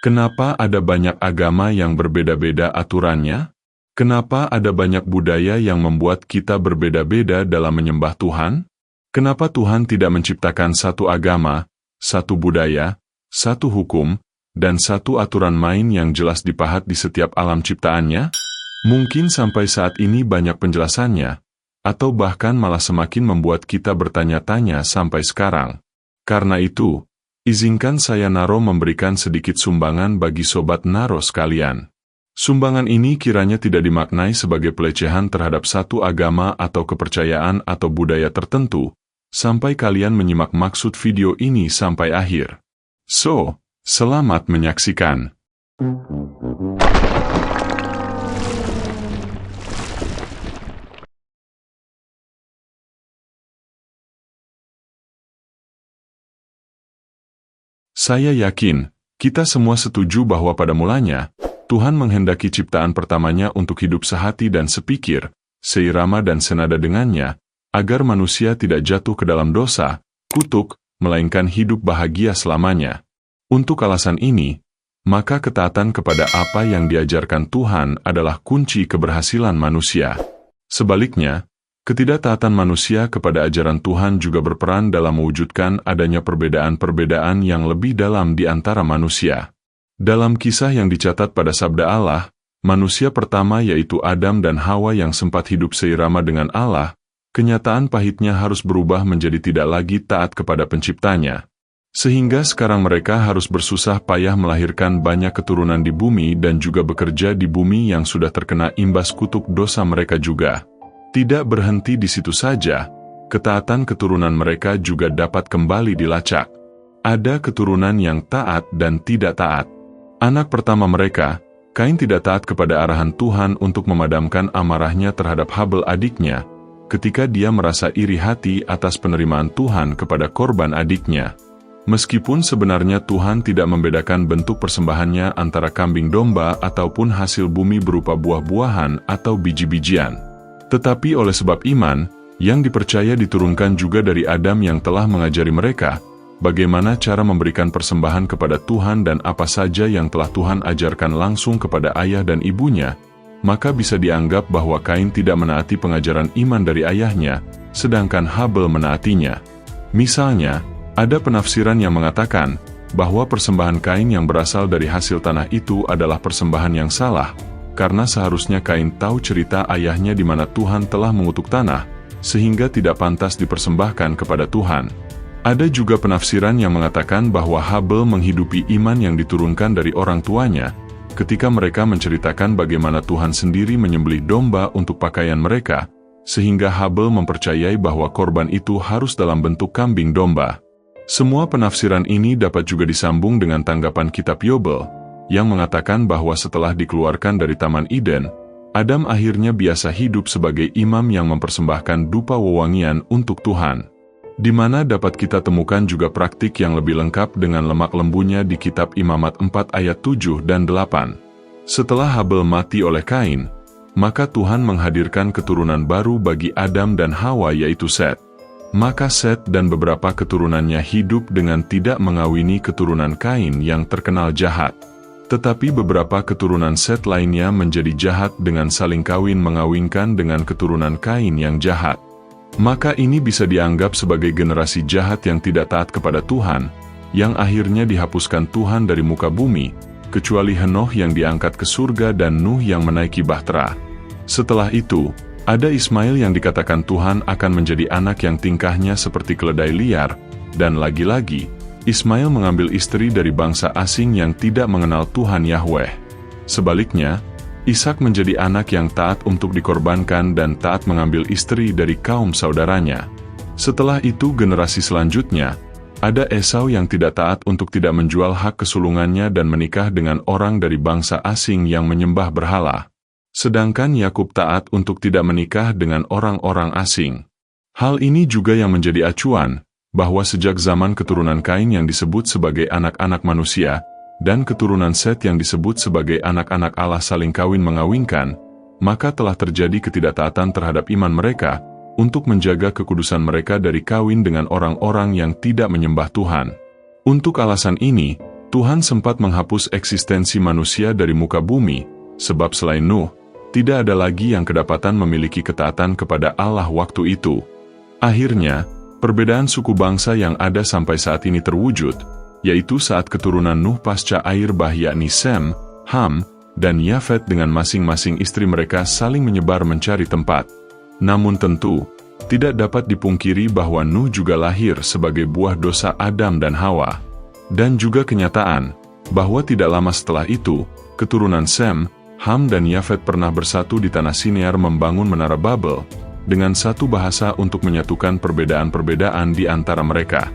Kenapa ada banyak agama yang berbeda-beda aturannya? Kenapa ada banyak budaya yang membuat kita berbeda-beda dalam menyembah Tuhan? Kenapa Tuhan tidak menciptakan satu agama, satu budaya, satu hukum, dan satu aturan main yang jelas dipahat di setiap alam ciptaannya? Mungkin sampai saat ini banyak penjelasannya, atau bahkan malah semakin membuat kita bertanya-tanya sampai sekarang. Karena itu, izinkan saya Naro memberikan sedikit sumbangan bagi Sobat Naro sekalian. Sumbangan ini kiranya tidak dimaknai sebagai pelecehan terhadap satu agama atau kepercayaan atau budaya tertentu, sampai kalian menyimak maksud video ini sampai akhir. So, selamat menyaksikan. Saya yakin, kita semua setuju bahwa pada mulanya, Tuhan menghendaki ciptaan pertamanya untuk hidup sehati dan sepikir, seirama dan senada dengannya, agar manusia tidak jatuh ke dalam dosa, kutuk, melainkan hidup bahagia selamanya. Untuk alasan ini, maka ketaatan kepada apa yang diajarkan Tuhan adalah kunci keberhasilan manusia. Sebaliknya, ketidaktaatan manusia kepada ajaran Tuhan juga berperan dalam mewujudkan adanya perbedaan-perbedaan yang lebih dalam di antara manusia. Dalam kisah yang dicatat pada Sabda Allah, manusia pertama yaitu Adam dan Hawa yang sempat hidup seirama dengan Allah, kenyataan pahitnya harus berubah menjadi tidak lagi taat kepada penciptanya. Sehingga sekarang mereka harus bersusah payah melahirkan banyak keturunan di bumi dan juga bekerja di bumi yang sudah terkena imbas kutuk dosa mereka juga. Tidak berhenti di situ saja, ketaatan keturunan mereka juga dapat kembali dilacak. Ada keturunan yang taat dan tidak taat. Anak pertama mereka, Kain tidak taat kepada arahan Tuhan untuk memadamkan amarahnya terhadap Habel adiknya, ketika dia merasa iri hati atas penerimaan Tuhan kepada korban adiknya. Meskipun sebenarnya Tuhan tidak membedakan bentuk persembahannya antara kambing domba ataupun hasil bumi berupa buah-buahan atau biji-bijian. Tetapi oleh sebab iman, yang dipercaya diturunkan juga dari Adam yang telah mengajari mereka, bagaimana cara memberikan persembahan kepada Tuhan dan apa saja yang telah Tuhan ajarkan langsung kepada ayah dan ibunya, maka bisa dianggap bahwa Kain tidak menaati pengajaran iman dari ayahnya, sedangkan Habel menaatinya. Misalnya, ada penafsiran yang mengatakan bahwa persembahan Kain yang berasal dari hasil tanah itu adalah persembahan yang salah, karena seharusnya Kain tahu cerita ayahnya di mana Tuhan telah mengutuk tanah, sehingga tidak pantas dipersembahkan kepada Tuhan. Ada juga penafsiran yang mengatakan bahwa Habel menghidupi iman yang diturunkan dari orang tuanya, ketika mereka menceritakan bagaimana Tuhan sendiri menyembelih domba untuk pakaian mereka, sehingga Habel mempercayai bahwa korban itu harus dalam bentuk kambing domba. Semua penafsiran ini dapat juga disambung dengan tanggapan kitab Yobel, yang mengatakan bahwa setelah dikeluarkan dari Taman Eden, Adam akhirnya biasa hidup sebagai imam yang mempersembahkan dupa wewangian untuk Tuhan. Di mana dapat kita temukan juga praktik yang lebih lengkap dengan lemak lembunya di kitab Imamat 4 ayat 7 dan 8. Setelah Habel mati oleh Kain, maka Tuhan menghadirkan keturunan baru bagi Adam dan Hawa yaitu Set. Maka Set dan beberapa keturunannya hidup dengan tidak mengawini keturunan Kain yang terkenal jahat. Tetapi beberapa keturunan Set lainnya menjadi jahat dengan saling kawin mengawinkan dengan keturunan Kain yang jahat. Maka ini bisa dianggap sebagai generasi jahat yang tidak taat kepada Tuhan, yang akhirnya dihapuskan Tuhan dari muka bumi, kecuali Henoh yang diangkat ke surga dan Nuh yang menaiki bahtera. Setelah itu, ada Ismail yang dikatakan Tuhan akan menjadi anak yang tingkahnya seperti keledai liar, dan lagi-lagi, Ismail mengambil istri dari bangsa asing yang tidak mengenal Tuhan Yahweh. Sebaliknya, Ishak menjadi anak yang taat untuk dikorbankan dan taat mengambil istri dari kaum saudaranya. Setelah itu generasi selanjutnya, ada Esau yang tidak taat untuk tidak menjual hak kesulungannya dan menikah dengan orang dari bangsa asing yang menyembah berhala. Sedangkan Yakub taat untuk tidak menikah dengan orang-orang asing. Hal ini juga yang menjadi acuan, bahwa sejak zaman keturunan Kain yang disebut sebagai anak-anak manusia, dan keturunan Set yang disebut sebagai anak-anak Allah saling kawin mengawinkan, maka telah terjadi ketidaktaatan terhadap iman mereka, untuk menjaga kekudusan mereka dari kawin dengan orang-orang yang tidak menyembah Tuhan. Untuk alasan ini, Tuhan sempat menghapus eksistensi manusia dari muka bumi, sebab selain Nuh, tidak ada lagi yang kedapatan memiliki ketaatan kepada Allah waktu itu. Akhirnya, perbedaan suku bangsa yang ada sampai saat ini terwujud, yaitu saat keturunan Nuh pasca air bah yakni Sem, Ham, dan Yafet dengan masing-masing istri mereka saling menyebar mencari tempat. Namun tentu, tidak dapat dipungkiri bahwa Nuh juga lahir sebagai buah dosa Adam dan Hawa. Dan juga kenyataan, bahwa tidak lama setelah itu, keturunan Sem, Ham dan Yafet pernah bersatu di tanah Sinear membangun menara Babel, dengan satu bahasa untuk menyatukan perbedaan-perbedaan di antara mereka.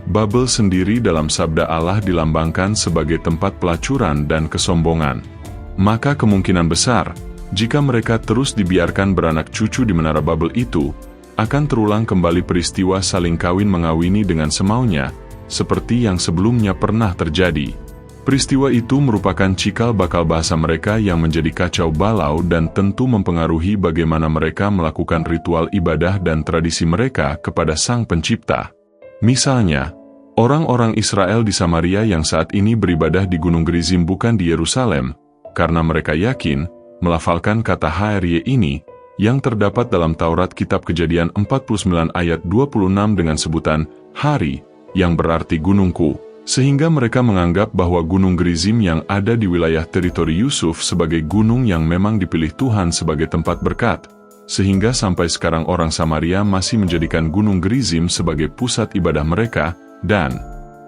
Babel sendiri dalam sabda Allah dilambangkan sebagai tempat pelacuran dan kesombongan. Maka kemungkinan besar, jika mereka terus dibiarkan beranak cucu di menara Babel itu, akan terulang kembali peristiwa saling kawin mengawini dengan semaunya, seperti yang sebelumnya pernah terjadi. Peristiwa itu merupakan cikal bakal bahasa mereka yang menjadi kacau balau dan tentu mempengaruhi bagaimana mereka melakukan ritual ibadah dan tradisi mereka kepada Sang Pencipta. Misalnya, orang-orang Israel di Samaria yang saat ini beribadah di Gunung Gerizim bukan di Yerusalem, karena mereka yakin, melafalkan kata HRY ini, yang terdapat dalam Taurat Kitab Kejadian 49 ayat 26 dengan sebutan, hari, yang berarti gunungku, sehingga mereka menganggap bahwa Gunung Gerizim yang ada di wilayah teritori Yusuf sebagai gunung yang memang dipilih Tuhan sebagai tempat berkat, sehingga sampai sekarang orang Samaria masih menjadikan Gunung Gerizim sebagai pusat ibadah mereka, dan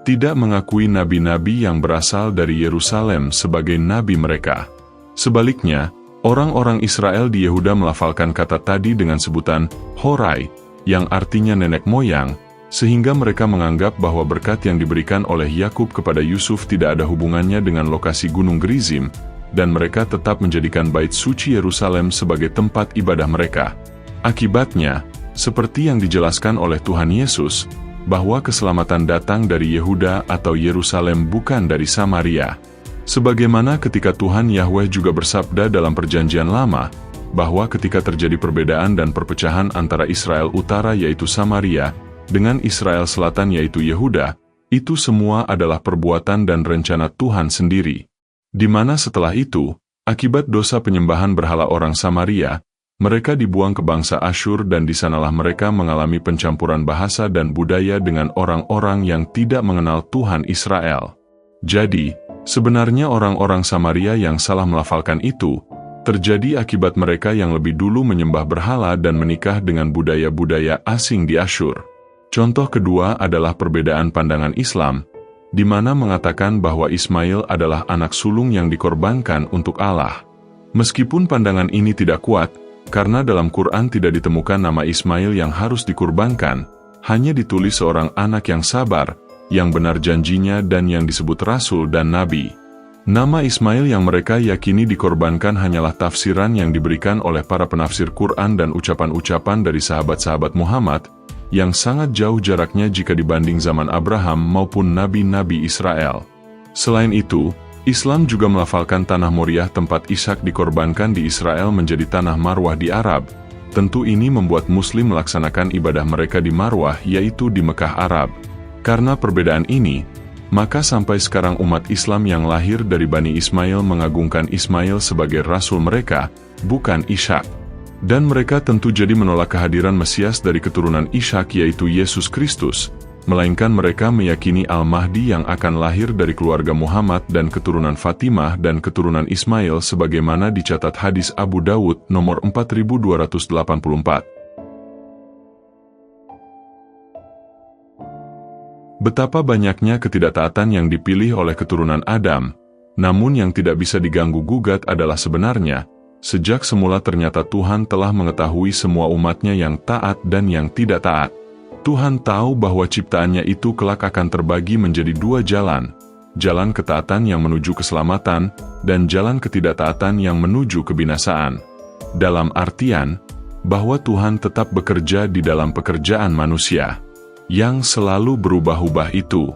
tidak mengakui nabi-nabi yang berasal dari Yerusalem sebagai nabi mereka. Sebaliknya, orang-orang Israel di Yehuda melafalkan kata tadi dengan sebutan Horai, yang artinya nenek moyang, sehingga mereka menganggap bahwa berkat yang diberikan oleh Yakub kepada Yusuf tidak ada hubungannya dengan lokasi Gunung Gerizim, dan mereka tetap menjadikan Bait Suci Yerusalem sebagai tempat ibadah mereka. Akibatnya, seperti yang dijelaskan oleh Tuhan Yesus, bahwa keselamatan datang dari Yehuda atau Yerusalem bukan dari Samaria. Sebagaimana ketika Tuhan Yahweh juga bersabda dalam Perjanjian Lama, bahwa ketika terjadi perbedaan dan perpecahan antara Israel Utara yaitu Samaria, dengan Israel Selatan yaitu Yehuda, itu semua adalah perbuatan dan rencana Tuhan sendiri. Di mana setelah itu, akibat dosa penyembahan berhala orang Samaria, mereka dibuang ke bangsa Asyur dan di sanalah mereka mengalami pencampuran bahasa dan budaya dengan orang-orang yang tidak mengenal Tuhan Israel. Jadi, sebenarnya orang-orang Samaria yang salah melafalkan itu, terjadi akibat mereka yang lebih dulu menyembah berhala dan menikah dengan budaya-budaya asing di Asyur. Contoh kedua adalah perbedaan pandangan Islam, di mana mengatakan bahwa Ismail adalah anak sulung yang dikorbankan untuk Allah. Meskipun pandangan ini tidak kuat, karena dalam Quran tidak ditemukan nama Ismail yang harus dikurbankan, hanya ditulis seorang anak yang sabar, yang benar janjinya dan yang disebut Rasul dan Nabi. Nama Ismail yang mereka yakini dikorbankan hanyalah tafsiran yang diberikan oleh para penafsir Quran dan ucapan-ucapan dari sahabat-sahabat Muhammad, yang sangat jauh jaraknya jika dibanding zaman Abraham maupun nabi-nabi Israel. Selain itu, Islam juga melafalkan tanah Moriah tempat Ishak dikorbankan di Israel menjadi tanah Marwah di Arab. Tentu ini membuat Muslim melaksanakan ibadah mereka di Marwah yaitu di Mekah Arab. Karena perbedaan ini, maka sampai sekarang umat Islam yang lahir dari Bani Ismail mengagungkan Ismail sebagai rasul mereka, bukan Ishak. Dan mereka tentu jadi menolak kehadiran Mesias dari keturunan Ishak yaitu Yesus Kristus, melainkan mereka meyakini Al-Mahdi yang akan lahir dari keluarga Muhammad dan keturunan Fatimah dan keturunan Ismail sebagaimana dicatat hadis Abu Dawud nomor 4284. Betapa banyaknya ketidaktaatan yang dipilih oleh keturunan Adam, namun yang tidak bisa diganggu-gugat adalah sebenarnya, sejak semula ternyata Tuhan telah mengetahui semua umatnya yang taat dan yang tidak taat. Tuhan tahu bahwa ciptaannya itu kelak akan terbagi menjadi dua jalan, jalan ketaatan yang menuju keselamatan, dan jalan ketidaktaatan yang menuju kebinasaan. Dalam artian, bahwa Tuhan tetap bekerja di dalam pekerjaan manusia, yang selalu berubah-ubah itu.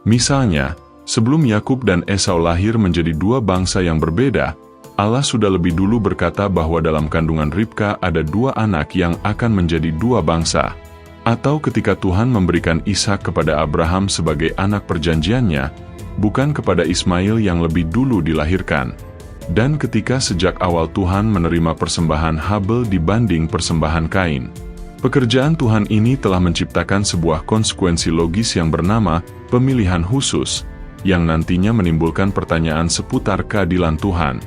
Misalnya, sebelum Yakub dan Esau lahir menjadi dua bangsa yang berbeda, Allah sudah lebih dulu berkata bahwa dalam kandungan Ribka ada dua anak yang akan menjadi dua bangsa. Atau ketika Tuhan memberikan Ishak kepada Abraham sebagai anak perjanjiannya, bukan kepada Ismail yang lebih dulu dilahirkan. Dan ketika sejak awal Tuhan menerima persembahan Habel dibanding persembahan Kain, pekerjaan Tuhan ini telah menciptakan sebuah konsekuensi logis yang bernama pemilihan khusus, yang nantinya menimbulkan pertanyaan seputar keadilan Tuhan.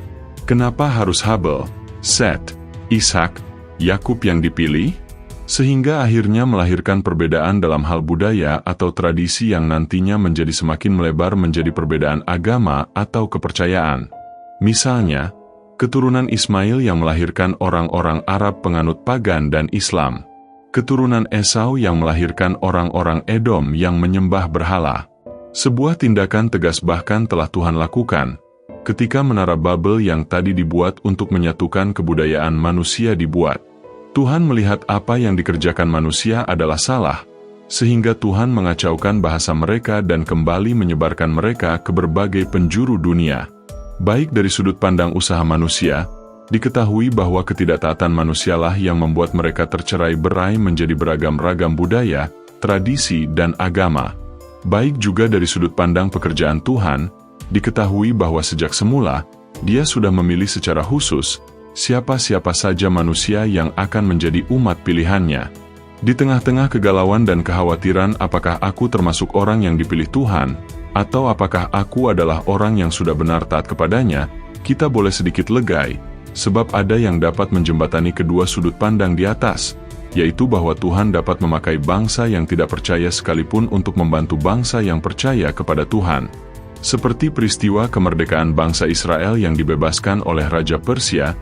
Kenapa harus Habel, Set, Ishak, Yakub yang dipilih? Sehingga akhirnya melahirkan perbedaan dalam hal budaya atau tradisi yang nantinya menjadi semakin melebar menjadi perbedaan agama atau kepercayaan. Misalnya, keturunan Ismail yang melahirkan orang-orang Arab penganut pagan dan Islam. Keturunan Esau yang melahirkan orang-orang Edom yang menyembah berhala. Sebuah tindakan tegas bahkan telah Tuhan lakukan, ketika Menara Babel yang tadi dibuat untuk menyatukan kebudayaan manusia dibuat. Tuhan melihat apa yang dikerjakan manusia adalah salah, sehingga Tuhan mengacaukan bahasa mereka dan kembali menyebarkan mereka ke berbagai penjuru dunia. Baik dari sudut pandang usaha manusia, diketahui bahwa ketidaktaatan manusialah yang membuat mereka tercerai-berai menjadi beragam-ragam budaya, tradisi, dan agama. Baik juga dari sudut pandang pekerjaan Tuhan, diketahui bahwa sejak semula, Dia sudah memilih secara khusus siapa-siapa saja manusia yang akan menjadi umat pilihannya. Di tengah-tengah kegalauan dan kekhawatiran apakah aku termasuk orang yang dipilih Tuhan, atau apakah aku adalah orang yang sudah benar taat kepadanya, kita boleh sedikit legai, sebab ada yang dapat menjembatani kedua sudut pandang di atas, yaitu bahwa Tuhan dapat memakai bangsa yang tidak percaya sekalipun untuk membantu bangsa yang percaya kepada Tuhan. Seperti peristiwa kemerdekaan bangsa Israel yang dibebaskan oleh Raja Persia,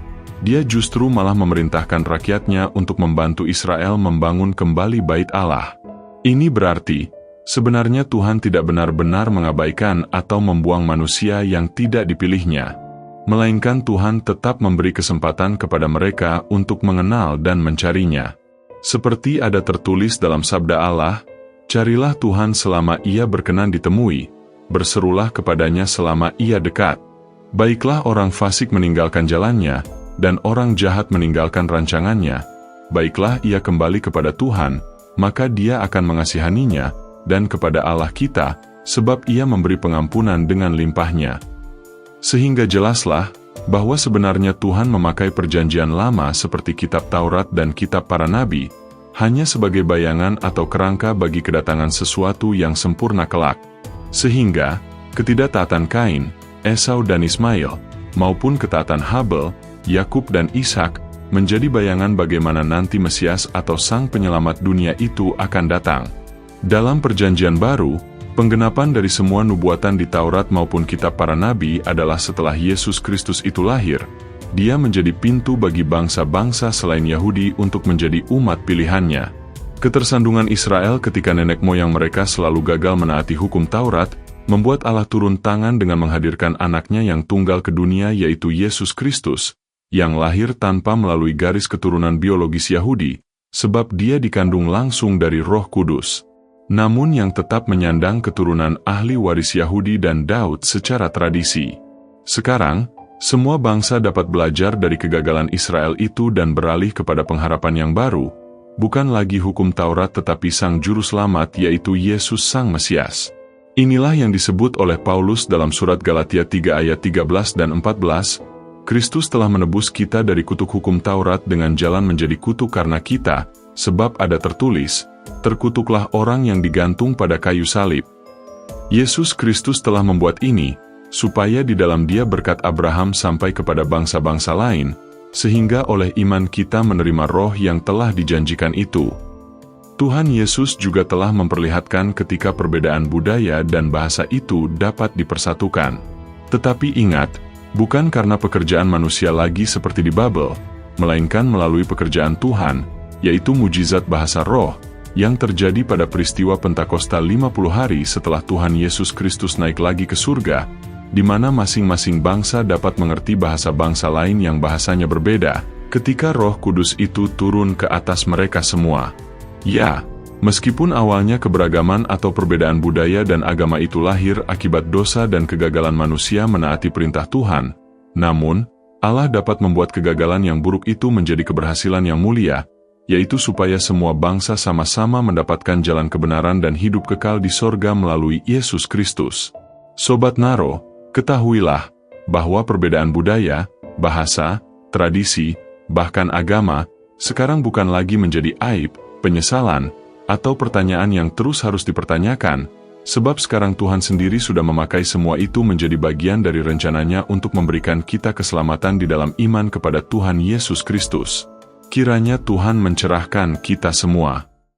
Dia justru malah memerintahkan rakyatnya untuk membantu Israel membangun kembali Bait Allah. Ini berarti, sebenarnya Tuhan tidak benar-benar mengabaikan atau membuang manusia yang tidak dipilihnya, melainkan Tuhan tetap memberi kesempatan kepada mereka untuk mengenal dan mencarinya. Seperti ada tertulis dalam sabda Allah, "Carilah Tuhan selama Ia berkenan ditemui, berserulah kepadanya selama Ia dekat." Baiklah orang fasik meninggalkan jalannya, dan orang jahat meninggalkan rancangannya. Baiklah ia kembali kepada Tuhan, maka Dia akan mengasihaninya, dan kepada Allah kita, sebab Ia memberi pengampunan dengan limpahnya. Sehingga jelaslah, bahwa sebenarnya Tuhan memakai perjanjian lama seperti kitab Taurat dan kitab para nabi, hanya sebagai bayangan atau kerangka bagi kedatangan sesuatu yang sempurna kelak. Sehingga, ketidaktaatan Kain, Esau dan Ismail, maupun ketaatan Habel, Yakub dan Ishak, menjadi bayangan bagaimana nanti Mesias atau Sang Penyelamat dunia itu akan datang. Dalam perjanjian baru, penggenapan dari semua nubuatan di Taurat maupun kitab para nabi adalah setelah Yesus Kristus itu lahir. Dia menjadi pintu bagi bangsa-bangsa selain Yahudi untuk menjadi umat pilihannya. Ketersandungan Israel ketika nenek moyang mereka selalu gagal menaati hukum Taurat, membuat Allah turun tangan dengan menghadirkan anaknya yang tunggal ke dunia yaitu Yesus Kristus, yang lahir tanpa melalui garis keturunan biologis Yahudi, sebab Dia dikandung langsung dari Roh Kudus. Namun yang tetap menyandang keturunan ahli waris Yahudi dan Daud secara tradisi. Sekarang, semua bangsa dapat belajar dari kegagalan Israel itu dan beralih kepada pengharapan yang baru, bukan lagi hukum Taurat tetapi Sang Juru Selamat yaitu Yesus Sang Mesias. Inilah yang disebut oleh Paulus dalam surat Galatia 3 ayat 13 dan 14, Kristus telah menebus kita dari kutuk hukum Taurat dengan jalan menjadi kutuk karena kita, sebab ada tertulis, terkutuklah orang yang digantung pada kayu salib. Yesus Kristus telah membuat ini, supaya di dalam Dia berkat Abraham sampai kepada bangsa-bangsa lain, sehingga oleh iman kita menerima roh yang telah dijanjikan itu. Tuhan Yesus juga telah memperlihatkan ketika perbedaan budaya dan bahasa itu dapat dipersatukan. Tetapi ingat, bukan karena pekerjaan manusia lagi seperti di Babel, melainkan melalui pekerjaan Tuhan, yaitu mujizat bahasa roh, yang terjadi pada peristiwa Pentakosta 50 hari setelah Tuhan Yesus Kristus naik lagi ke surga, di mana masing-masing bangsa dapat mengerti bahasa bangsa lain yang bahasanya berbeda, ketika Roh Kudus itu turun ke atas mereka semua. Ya, meskipun awalnya keberagaman atau perbedaan budaya dan agama itu lahir akibat dosa dan kegagalan manusia menaati perintah Tuhan, namun, Allah dapat membuat kegagalan yang buruk itu menjadi keberhasilan yang mulia, yaitu supaya semua bangsa sama-sama mendapatkan jalan kebenaran dan hidup kekal di sorga melalui Yesus Kristus. Sobat Naro, ketahuilah bahwa perbedaan budaya, bahasa, tradisi, bahkan agama, sekarang bukan lagi menjadi aib, penyesalan, atau pertanyaan yang terus harus dipertanyakan, sebab sekarang Tuhan sendiri sudah memakai semua itu menjadi bagian dari rencananya untuk memberikan kita keselamatan di dalam iman kepada Tuhan Yesus Kristus. Kiranya Tuhan mencerahkan kita semua.